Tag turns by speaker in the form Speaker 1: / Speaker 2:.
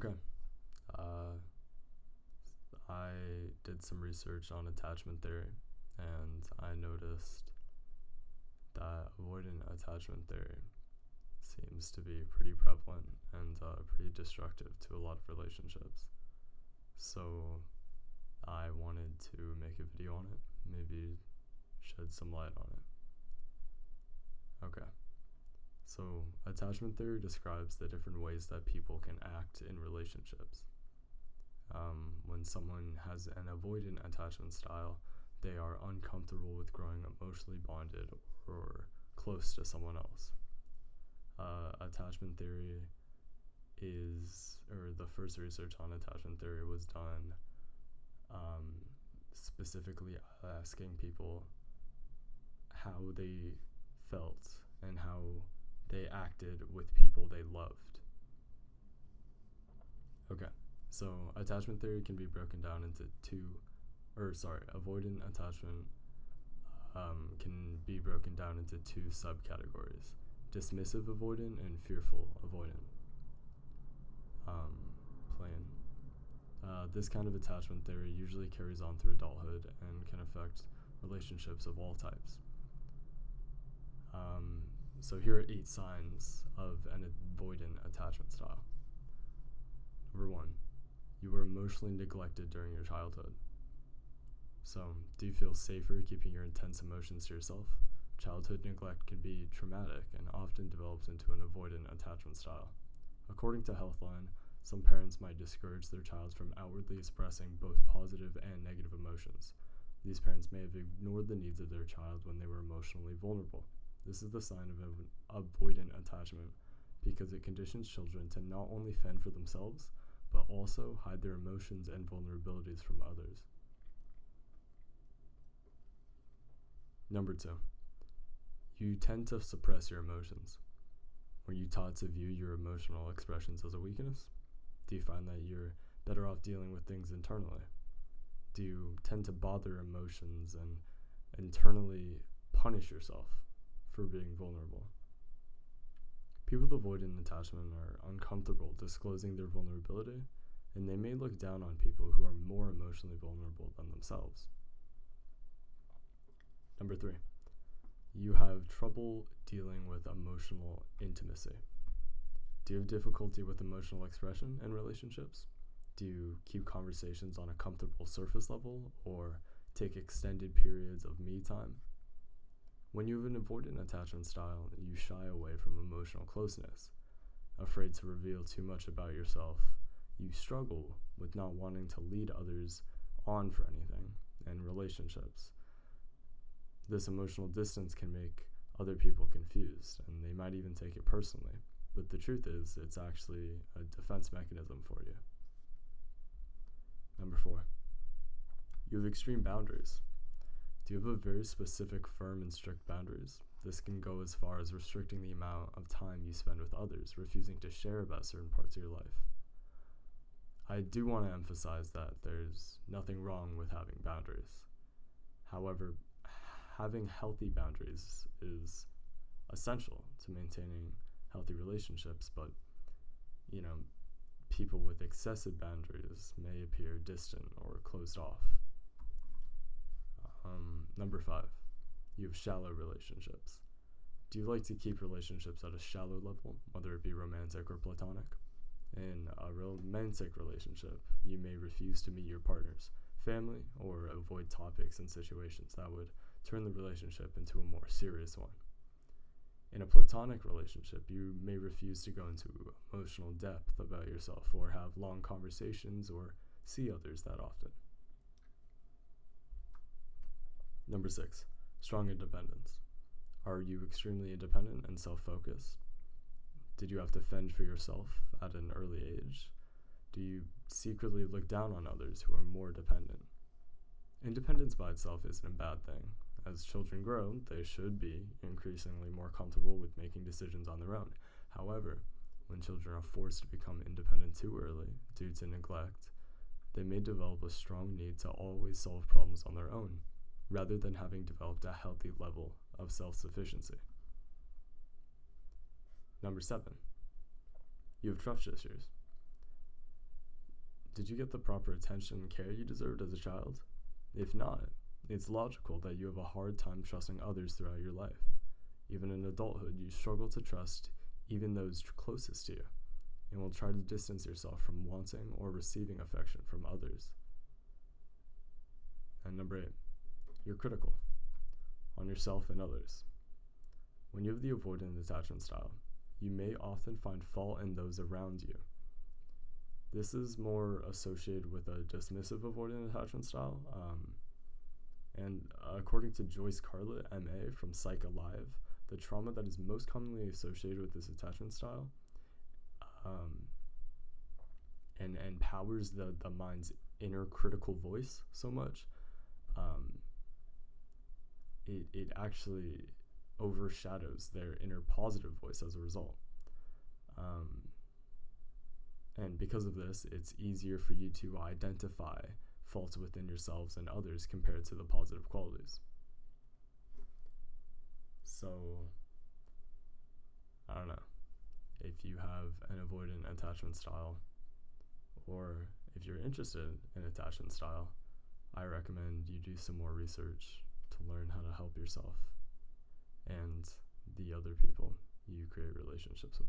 Speaker 1: Okay. Uh, I did some research on attachment theory, and I noticed that avoidant attachment theory seems to be pretty prevalent and pretty destructive to a lot of relationships. So I wanted to make a video on it, maybe shed some light on it. Okay. So attachment theory describes the different ways that people can act in relationships. When someone has an avoidant attachment style, they are uncomfortable with growing emotionally bonded or close to someone else. Attachment theory the first research on attachment theory was done specifically asking people how they felt and how they acted with people they loved. Okay, so attachment theory can be broken down into avoidant attachment can be broken down into two subcategories: dismissive avoidant and fearful avoidant. This kind of attachment theory usually carries on through adulthood and can affect relationships of all types. So here are 8 signs of an avoidant attachment style. Number 1, you were emotionally neglected during your childhood. So, do you feel safer keeping your intense emotions to yourself? Childhood neglect can be traumatic and often develops into an avoidant attachment style. According to Healthline, some parents might discourage their child from outwardly expressing both positive and negative emotions. These parents may have ignored the needs of their child when they were emotionally vulnerable. This is the sign of an avoidant attachment because it conditions children to not only fend for themselves, but also hide their emotions and vulnerabilities from others. Number 2, you tend to suppress your emotions. Were you taught to view your emotional expressions as a weakness? Do you find that you're better off dealing with things internally? Do you tend to bother emotions and internally punish yourself for being vulnerable? People with avoidant attachment are uncomfortable disclosing their vulnerability, and they may look down on people who are more emotionally vulnerable than themselves. Number 3, you have trouble dealing with emotional intimacy. Do you have difficulty with emotional expression in relationships? Do you keep conversations on a comfortable surface level or take extended periods of me time? When you have an avoidant attachment style, you shy away from emotional closeness. Afraid to reveal too much about yourself, you struggle with not wanting to lead others on for anything in relationships. This emotional distance can make other people confused, and they might even take it personally. But the truth is, it's actually a defense mechanism for you. Number 4, you have extreme boundaries. Do you have a very specific, firm, and strict boundaries? This can go as far as restricting the amount of time you spend with others, refusing to share about certain parts of your life. I do want to emphasize that there's nothing wrong with having boundaries. However, having healthy boundaries is essential to maintaining healthy relationships, but people with excessive boundaries may appear distant or closed off. Number 5, you have shallow relationships. Do you like to keep relationships at a shallow level, whether it be romantic or platonic? In a romantic relationship, you may refuse to meet your partner's family or avoid topics and situations that would turn the relationship into a more serious one. In a platonic relationship, you may refuse to go into emotional depth about yourself or have long conversations or see others that often. Number 6, strong independence. Are you extremely independent and self-focused? Did you have to fend for yourself at an early age? Do you secretly look down on others who are more dependent? Independence by itself isn't a bad thing. As children grow, they should be increasingly more comfortable with making decisions on their own. However, when children are forced to become independent too early due to neglect, they may develop a strong need to always solve problems on their own, rather than having developed a healthy level of self-sufficiency. Number 7, you have trust issues. Did you get the proper attention and care you deserved as a child? If not, it's logical that you have a hard time trusting others throughout your life. Even in adulthood, you struggle to trust even those closest to you, and will try to distance yourself from wanting or receiving affection from others. And number 8, you're critical on yourself and others. When you have the avoidant attachment style, you may often find fault in those around you. This is more associated with a dismissive avoidant attachment style. And according to Joyce Catlett, MA, from PsychAlive, the trauma that is most commonly associated with this attachment style and empowers the mind's inner critical voice so much, it actually overshadows their inner positive voice as a result. And because of this, it's easier for you to identify faults within yourselves and others compared to the positive qualities. So, I don't know. If you have an avoidant attachment style, or if you're interested in attachment style, I recommend you do some more research to learn how to help yourself and the other people you create relationships with.